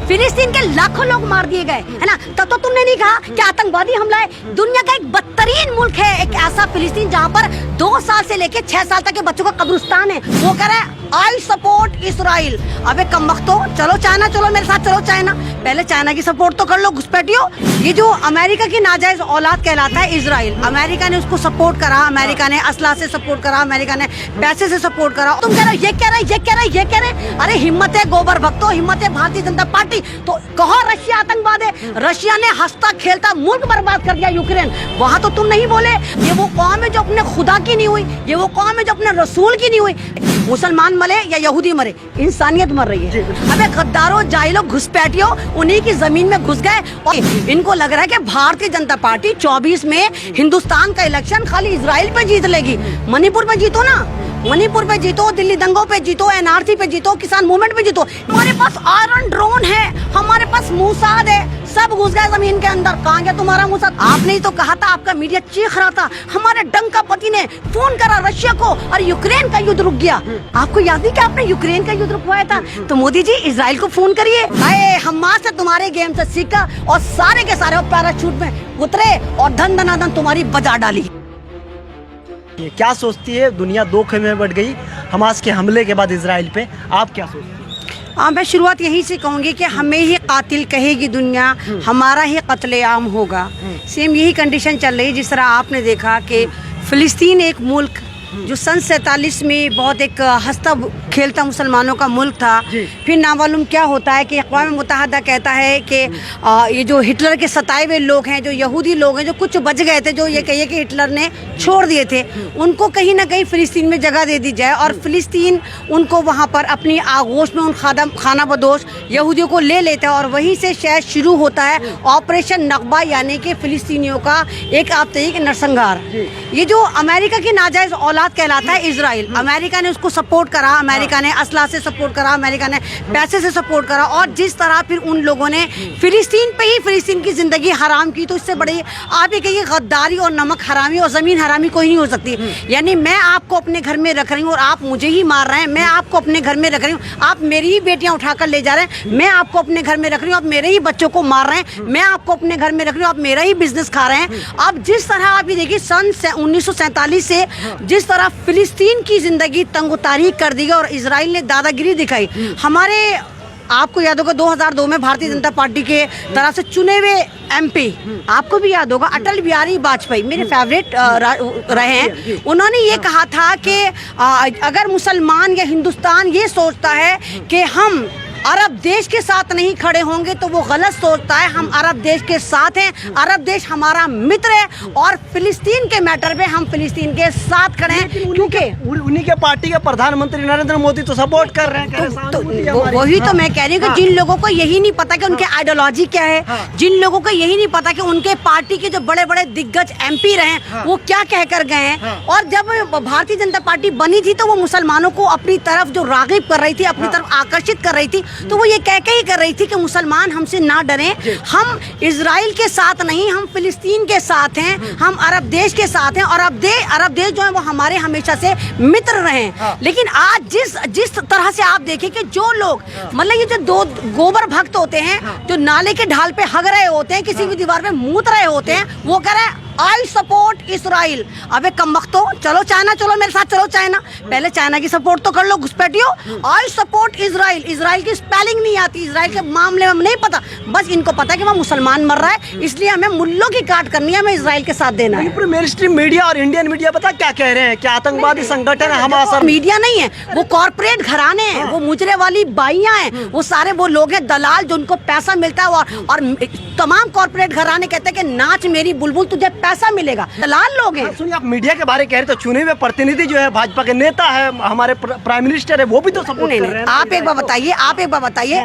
फिलिस्तीन के लाखों लोग मार दिए गए, है ना। तब तो तुमने नहीं कहा कि आतंकवादी हमला है। दुनिया का एक बदतरीन मुल्क है एक ऐसा फिलिस्तीन जहाँ पर 2 साल से लेके 6 साल तक के बच्चों का कब्रिस्तान है। वो कह रहा है आई सपोर्ट इसराइल। अबे कमबख्तो, चलो चाइना, चलो मेरे साथ चलो चाइना। पहले चाइना की सपोर्ट तो कर लो घुसपैठियो। ये जो अमेरिका की नाजायज औलाद कहलाता है इजराइल, अमेरिका ने उसको सपोर्ट करा, अमेरिका ने असला से सपोर्ट करा, अमेरिका ने पैसे से सपोर्ट करा। तुम कह रहे हो ये कह रहे, ये कह रहे, ये कह रहे। अरे हिम्मत है गोबर भक्तो, हिम्मत है भारतीय जनता पार्टी, तो कहो रशिया आतंकवाद है। रशिया ने हंसता खेलता मुल्क बर्बाद कर दिया यूक्रेन, वहाँ तो तुम नहीं बोले। ये वो कौम है जो अपने खुदा की नहीं हुई, ये वो कौम है जो अपने रसूल की नहीं हुई। मुसलमान मरे या यहूदी मरे, इंसानियत मर रही है। अबे गद्दारों, जाहिलों, घुसपैठियों, उन्हीं की जमीन में घुस गए और इनको लग रहा है कि भारतीय जनता पार्टी 24 में हिंदुस्तान का इलेक्शन खाली इजराइल पे जीत लेगी। मणिपुर में जीतो ना, मणिपुर पे जीतो, दिल्ली दंगों पे जीतो, एनआरसी पे जीतो, किसान मूवमेंट पे जीतो। हमारे पास आयरन ड्रोन है, हमारे पास मूसाद है, सब घुस गए जमीन के अंदर। कहाँ गया तुम्हारा मूसाद? आपने ही तो कहा था, आपका मीडिया चीख रहा था, हमारे डंका पति ने फोन करा रशिया को और यूक्रेन का युद्ध रुक गया। आपको याद नहीं कि आपने यूक्रेन का युद्ध रुकवाया था? तो मोदी जी इजराइल को फोन करिए। अरे हमास से तुम्हारे गेम से सीखा और सारे के सारे पैराशूट में उतरे और धन धनाधन तुम्हारी बजा डाली। क्या सोचती है दुनिया? 2 खेमे में बढ़ गई हमास के हमले के बाद इजराइल पे, आप क्या सोचती हैं? हाँ, मैं शुरुआत यहीं से कहूँगी कि हमें ही कातिल कहेगी दुनिया, हमारा ही कत्लेआम होगा। सेम यही कंडीशन चल रही है। जिस तरह आपने देखा कि फ़िलिस्तीन एक मुल्क जो सन 47 में बहुत एक हंसता खेलता मुसलमानों का मुल्क था, फिर नामालूम क्या होता है कि अक़वाम मुत्तहिदा कहता है कि ये जो हिटलर के सताए हुए लोग हैं, जो यहूदी लोग हैं, जो कुछ बच गए थे, जो ये कहिए कि हिटलर ने छोड़ दिए थे, उनको कहीं ना कहीं फ़िलिस्तीन में जगह दे दी जाए और फ़िलिस्तीन उनको वहाँ पर अपनी आगोश में उन खाना बदोश यहूदियों को ले लेता है और वहीं से शायद शुरू होता है ऑपरेशन नकबा, यानी कि फ़िलिस्तीनियों का एक आप तरीके नरसंहार। ये जो अमेरिका की नाजायज़ औलाद कहलाता है इजराइल, अमेरिका ने उसको सपोर्ट करा, अमेरिका ने असला से सपोर्ट करा, अमेरिका ने पैसे से सपोर्ट करा और जिस तरह फिर उन लोगों ने फिलिस्तीन पे ही फिलिस्तीन की ज़िंदगी हराम की, तो इससे बड़ी आप ये कहिए गद्दारी और नमक हरामी और ज़मीन हरामी कोई नहीं हो सकती। यानी मैं आपको अपने घर में रख रही हूँ और आप मुझे ही मार रहे हैं, मैं आपको अपने घर में रख रही हूँ, आप मेरी ही बेटियाँ उठाकर ले जा रहे हैं, मैं आपको अपने घर में रख रही हूँ, आप मेरे ही बच्चों को मार रहे हैं, मैं आपको अपने घर में रख रही हूँ, आप मेरा ही बिजनेस खा रहे हैं। अब जिस तरह आप ये देखिए सन 1947 से जिस तरह फिलिस्तीन की जिंदगी तंग-ओ-तारीख कर दी गई और इजराइल ने दादागिरी दिखाई। हमारे आपको याद होगा 2002 में भारतीय जनता पार्टी के तरफ से चुने हुए एमपी, आपको भी याद होगा अटल बिहारी वाजपेयी मेरे फेवरेट रहे हैं। उन्होंने ये कहा था कि अगर मुसलमान या हिंदुस्तान ये सोचता है कि हम अरब देश के साथ नहीं खड़े होंगे तो वो गलत सोचता है। हम अरब देश के साथ हैं, अरब देश हमारा मित्र है और फिलिस्तीन के मैटर पे हम फिलिस्तीन के साथ खड़े हैं, क्योंकि उन्हीं के पार्टी के प्रधानमंत्री नरेंद्र मोदी तो सपोर्ट कर रहे हैं। तो वही तो मैं कह रही हूँ कि जिन लोगों को यही नहीं पता कि उनके आइडियोलॉजी क्या है, जिन लोगों को यही नहीं पता कि उनके पार्टी के जो बड़े बड़े दिग्गज एमपी रहे वो क्या कह कर गए हैं, और जब भारतीय जनता पार्टी बनी थी तो वो मुसलमानों को अपनी तरफ जो राग़िब कर रही थी, अपनी तरफ आकर्षित कर रही थी, तो वो ये कह के ही कर रही थी कि मुसलमान हमसे ना डरें, हम इजराइल के साथ नहीं, हम फिलिस्तीन के साथ हैं, हम अरब देश के साथ हैं और अरब देश जो है वो हमारे हमेशा से मित्र रहे हैं। लेकिन आज जिस तरह से आप देखें कि जो लोग मतलब ये जो 2 गोबर भक्त होते हैं, जो नाले के ढाल पे हग रहे होते हैं, किसी भी दीवार पे मूत रहे होते हैं, वो कह रहे हैं आई सपोर्ट इसराइल। अबे कमबख्तो, चलो चाइना, चलो मेरे साथ चलो चाइना। पहले चाइना की सपोर्ट तो कर लो घुसपैठियो। I support Israel. इसराइल की स्पेलिंग नहीं आती, इसराइल के मामले में नहीं पता, बस इनको पता है कि वहाँ मुसलमान मर रहा है, इसलिए हमें मुल्लों की काट करनी है, हमें इसराइल के साथ देना है। मेन स्ट्रीम मीडिया और इंडियन मीडिया पता क्या कह रहे हैं कि आतंकवादी संगठन है हमास। मीडिया नहीं है, वो कॉर्पोरेट घराने हैं, वो मुजरे वाली बाइयां हैं, वो सारे वो लोग हैं दलाल जो उनको पैसा मिलता है और तमाम कॉर्पोरेट घराने कहते हैं कि नाच मेरी बुलबुल, तुझे पैसा मिलेगा। दलाल लोग हैं। सुनिए, आप मीडिया के बारे कह रहे तो चुने हुए प्रतिनिधि जो है भाजपा के नेता है, हमारे प्राइम मिनिस्टर है, वो भी तो सपोर्ट कर रहे हैं। आप एक बार बताइए,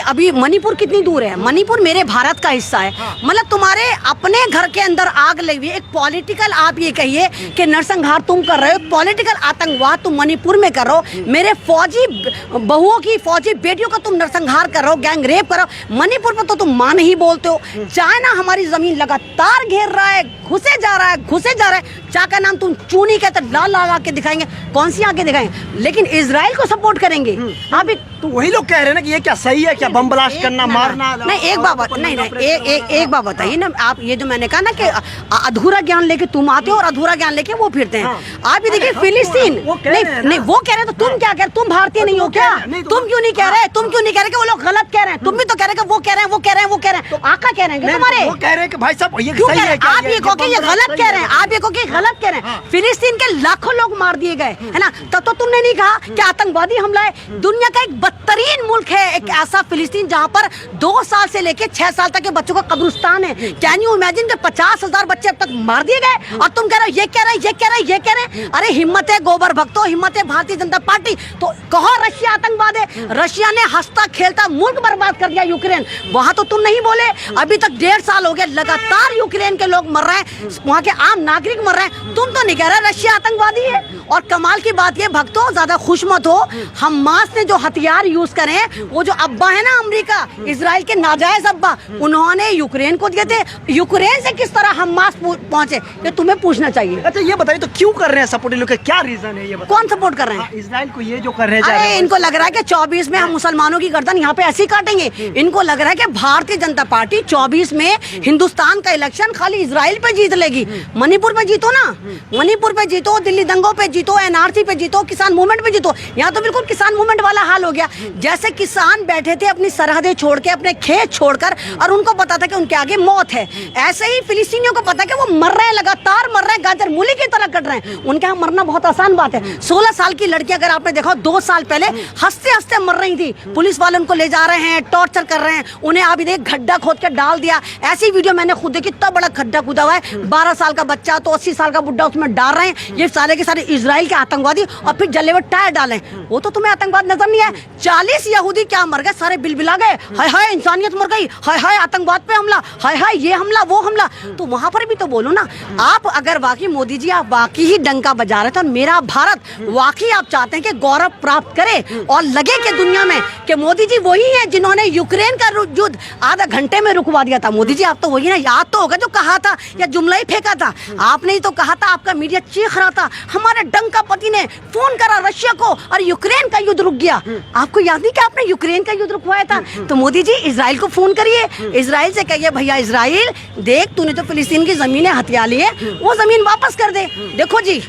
अभी मणिपुर कितनी दूर है? मणिपुर मेरे भारत का हिस्सा है। मतलब तुम्हारे अपने घर के अंदर आग लगी है, एक पॉलिटिकल आप ये कहिए कि नरसंहार तुम कर रहे हो, पॉलिटिकल आतंकवाद तुम मणिपुर में कर रहे हो, मेरे फौजी बहुओं की, फौजी बेटियों का तुम नरसंहार कर रहे हो, गैंग रेप कर रहे हो। मणिपुर पर तो तुम मां नहीं बोलते हो। चाइना हमारी जमीन लगातार घेर रहा है, घुसे जा रहा है। चा का नाम तुम चूनी कहते, लाल लगा के दिखाएंगे, कौन सी आके दिखाएंगे, लेकिन इजराइल को सपोर्ट करेंगे। आप तो वही लोग कह रहे हैं ना कि ये क्या सही है क्या, बम ब्लास्ट करना, मारना? नहीं, एक बात बताइए ना, आप ये जो मैंने कहा ना कि अधूरा ज्ञान लेके तुम आते हो और अधूरा ज्ञान लेके वो फिरते हैं। आप ये देखिए फिलिस्तीन, नहीं वो कह रहे, तो तुम क्या कह रहे, तुम भारतीय नहीं हो क्या? तुम क्यों नहीं कह रहे कि वो लोग गलत कह रहे हैं? तुम भी तो कह रहे कि वो कह रहे हैं, आका कह रहे हैं तुम्हारे, वो कह रहे हैं कि भाई साहब ये क्यों सही कह रहे है हैं? क्या? आप ये कहो कि ये गलत कह रहे हैं, आप ये कहो कि गलत कह रहे हैं। फिलिस्तीन के लाखों लोग मार दिए गए है ना, तब तो तुमने नहीं कहा कि आतंकवादी हमला है। दुनिया का एक बदतरीन मुल्क है एक ऐसा फिलिस्तीन, जहां पर 2 साल से लेके 6 साल तक के बच्चों का कब्रिस्तान है। कैन यू इमेजिन कि 50,000 बच्चे अब तक मार दिए गए, और तुम कह रहे हो ये कह रहे हैं। अरे हिम्मत है गोबर भक्तों, हिम्मत है भारतीय जनता पार्टी, तो कहो रशिया आतंकवाद है। रशिया ने हंसता खेलता मुल्क बर्बाद कर दिया यूक्रेन, वहां तो तुम नहीं बोले। अभी तक 1.5 साल हो गए लगातार यूक्रेन के लोग मर रहे हैं, वहां के आम नागरिक मर रहे हैं, तुम तो नहीं कह रहे रशिया आतंकवादी है। और कमाल की बात ये भक्तों, ज्यादा खुश मत हो, हमास ने जो हथियार यूज करे, वो जो अब्बा है ना अमेरिका, इजराइल के नाजायज अब्बा, उन्होंने यूक्रेन को दिए थे। यूक्रेन से किस तरह हमास पहुंचे, ये तुम्हें पूछना चाहिए। अच्छा ये बताइए तो क्यों कर रहे हैं सपोर्ट, लोग क्या रीजन है ये बताइए? कौन सपोर्ट कर रहे हैं? इजराइल को ये जो कर रहे हैं। अरे इनको लग रहा है कि 24 में हम मुसलमानों की गर्दन यहाँ पे ऐसे ही काटेंगे। इनको लग रहा है कि भारतीय जनता पार्टी 24 में हिंदुस्तान का इलेक्शन खाली इजराइल पे जीत लेगी। मणिपुर पे जीतो ना, मणिपुर पे जीतो, दिल्ली दंगों पे जीतो, एनआरसी पे जीतो, किसान मूवमेंट पे जीतो। यहाँ तो बिल्कुल किसान मूवमेंट वाला हाल हो गया, जैसे किसान बैठे थे अपनी सरहदें छोड़ के, अपने खेत छोड़कर, और उनको पता था कि उनके आगे मौत है। ऐसे ही फिलिस्तीनियों को पता है कि वो मर रहे हैं, लगातार मर रहे हैं, गाजर मूली की तरह कट रहे हैं। उनके यहाँ मरना बहुत आसान बात है। 16 साल की लड़की अगर आपने देखा 2 साल पहले हंसते हंसते मर रही थी, पुलिस वाले उनको ले जा रहे हैं, टॉर्चर कर रहे हैं, उन्हें अभी देख गड्ढा खोद के डाल दिया। ऐसी वीडियो मैंने खुद देखी, इतना बड़ा गड्ढा खुदा हुआ है, 12 साल का बच्चा तो 80 साल का बुढ़ा उसमें डाल रहे हैं। ये सारे के सारे इजराइल के आतंकवादी, और फिर जले हुए टायर डाले। वो तो तुम्हें आतंकवाद नजर नहीं है। 40 यहूदी क्या मर गए, सारे बिलबिला गए, हाय हाय इंसानियत मर गई, हाय हाय आतंकवाद पे हमला, हाय हाय ये हमला वो हमला। तो वहां पर भी तो बोलो ना। आप अगर वाकई मोदी जी आप वाकई ही डंका बजा रहे थे, और मेरा भारत वाकई आप चाहते हैं कि गौरव प्राप्त करे और लगे कि दुनिया में कि मोदी जी वही है जिन्होंने यूक्रेन का युद्ध आधा घंटे में रुकवा दिया था। मोदी जी आप तो वही ना, याद तो होगा जो कहा था, या जुमला ही फेंका था आपने ही तो कहा था, आपका मीडिया चीख रहा था, हमारे डंका पति ने फोन करा रशिया को और यूक्रेन का युद्ध रुक गया। आपको याद नहीं कि आपने यूक्रेन का युद्ध रुकवाया था? तो मोदी जी इजराइल को फोन करिए, इजराइल से कहिए भैया इजराइल देख तूने तो फिलिस्तीन की जमीनें हथिया ली है, वो जमीन वापस कर दे। देखो जी,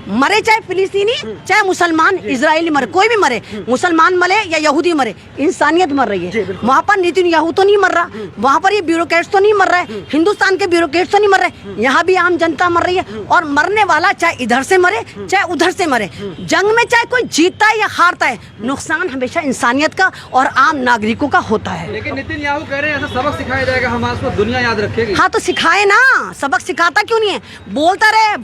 मरे चाहे फिलिस्तीनी चाहे मुसलमान, इजरायली मरे, कोई भी मरे, मुसलमान मरे या यहूदी मरे, इंसानियत मर रही है। वहाँ पर नेतन्याहू तो नहीं मर रहा, वहाँ पर ये ब्यूरोक्रेट्स तो नहीं मर रहे, हिंदुस्तान के ब्यूरोक्रेट्स तो नहीं मर रहे, यहाँ भी आम जनता मर रही है। और मरने वाला चाहे इधर से मरे चाहे उधर से मरे, जंग में चाहे कोई जीतता है या हारता है, नुकसान हमेशा इंसानियत का और आम नागरिकों का होता है। लेकिन नितिनयाहू कह रहे हैं ऐसा सबक सिखाया जाएगा हमास को, दुनिया याद रखेगी। हाँ तो सिखाए ना, सबक सिखाता क्यों नहीं है? बोलता रहे,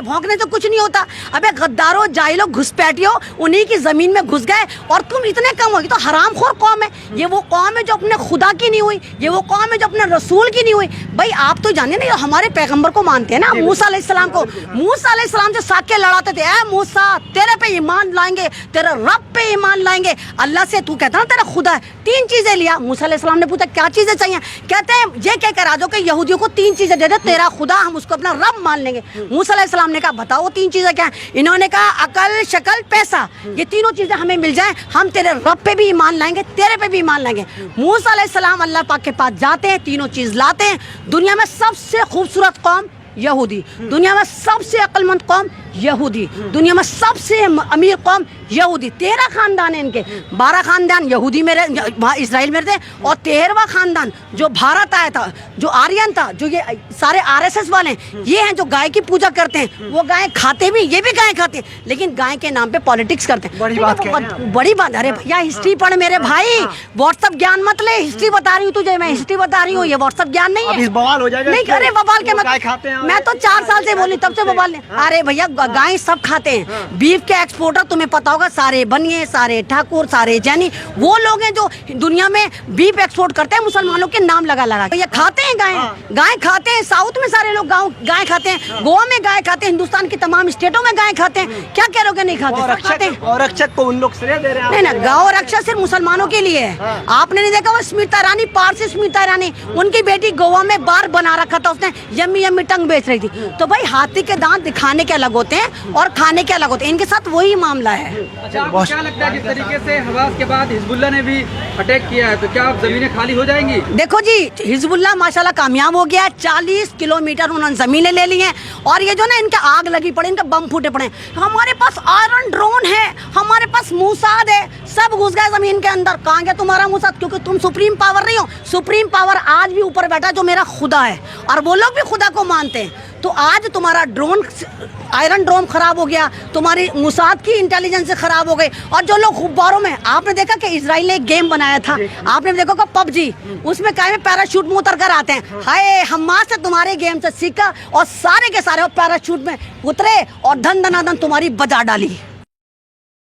भौंकने से कुछ नहीं होता। अबे गद्दारों, जाहिलो, घुसपैठियों, उन्हीं की जमीन में घुस गए और तुम इतने कम हो। तो हरामखोर कौम है ये, वो कौम है जो अपने खुदा की नहीं हुई, ये वो कौम है जो अपने रसूल की नहीं हुई। भाई आप तो जानिए ना, हमारे पैगंबर को मानते हैं ना, मूसा अलैहिस्सलाम को। मूसा अलैहिस्सलाम से साके लड़ाते थे, ऐ मूसा तेरे पे ईमान लाएंगे, तेरे रब पे ईमान लाएंगे। अल्लाह से तू कहता ना तेरा खुदा है, 3 चीजें लिया। मूसा अलैहिस्सलाम ने पूछा क्या चीजें चाहिए? कहते हैं ये क्या कह राजो के यहूदियों को 3 चीजें दे दे, तेरा खुदा हम उसको अपना रब मान लेंगे। मूसा अलैहिस्सलाम ने कहा बताओ 3 चीजें क्या है? इन्होंने कहा अकल, शकल, पैसा, ये तीनों चीजें हमें मिल जाएं, हम तेरे रब पे भी ईमान लाएंगे, तेरे पे भी ईमान लाएंगे। मूसा अलैहिस्सलाम अल्लाह पाक के पास जाते हैं, तीनों चीज लाते हैं। दुनिया में सबसे खूबसूरत कौम यहूदी, दुनिया में सबसे अक्लमंद कौम यहूदी, दुनिया में सबसे अमीर कौम यहूदी। 13 खानदान है इनके, 12 खानदान यहूदी में इजराइल में रहते, और 13वां खानदान जो भारत आया था, जो आर्यन था, जो ये सारे आरएसएस वाले हैं, ये हैं जो गाय की पूजा करते हैं। वो गाय खाते भी, ये भी गाय खाते हैं, लेकिन गाय के नाम पे पॉलिटिक्स करते हैं। बड़ी बात। अरे भैया हिस्ट्री पढ़ मेरे भाई, व्हाट्सएप ज्ञान मत ले, हिस्ट्री बता रही हूँ तुझे, मैं हिस्ट्री बता रही हूँ, ये व्हाट्सएप ज्ञान नहीं है। बवाल हो जाएगा। नहीं करे बवाल के, मैं तो 4 साल से बोली तब से बवाल नहीं। अरे भैया गाय सब खाते हैं। बीफ के एक्सपोर्टर तुम्हें पता होगा, सारे बनिए, सारे ठाकुर, सारे जैनी, वो लोग हैं जो दुनिया में बीफ एक्सपोर्ट करते हैं मुसलमानों के नाम लगा लगा। ये खाते हैं गाय, गाय खाते हैं। साउथ में सारे लोग गाय खाते हैं, गोवा में गाय खाते हैं, हिंदुस्तान की तमाम स्टेटों में गाय खाते हैं। क्या कह रहे हो नहीं खाते? सब खाते हैं। और रक्षक को उन लोग श्रेय दे रहे हैं। नहीं ना, गौ रक्षा सिर्फ मुसलमानों के लिए है। आपने नहीं देखा वो स्मृति ईरानी, पारसी स्मृति ईरानी, उनकी बेटी गोवा में बार बना रखा था उसने, यम्मी यम्मी टंग बेच रही थी। तो भाई हाथी के दांत दिखाने के अलग होते हैं और खाने के अलग होते हैं, इनके साथ वही मामला है। अच्छा, आपको क्या लगता है जिस तरीके से हमास के बाद हिजबुल्लाह ने भी अटैक किया है, तो क्या अब जमीनें खाली हो जाएंगी? देखो जी, हिजबुल्लाह माशाल्लाह कामयाब हो गया। 40 किलोमीटर उन्होंने जमीनें ले ली हैं और ये जो ना इनके आग लगी पड़े, इनके बम फूटे पड़े। हमारे पास आयरन ड्रोन है, हमारे पास मूसाद है, सब घुस गए जमीन के अंदर। कहाँ गया तुम्हारा मूसाद? क्योंकि तुम सुप्रीम पावर नहीं हो। सुप्रीम पावर आज भी ऊपर बैठा जो मेरा खुदा है, और वो लोग भी खुदा को मानते हैं। तो आज तुम्हारा ड्रोन, आयरन ड्रोन खराब हो गया, तुम्हारी मुसाद की इंटेलिजेंस खराब हो गई। और जो लोग गुब्बारों में, आपने देखा कि इजराइल ने एक गेम बनाया था, आपने देखा कि PUBG, उसमें क्या में पैराशूट में उतर कर आते हैं। हाय, हमास से तुम्हारे गेम से सीखा और सारे के सारे पैराशूट में उतरे और धन धनाधन तुम्हारी बजा डाली।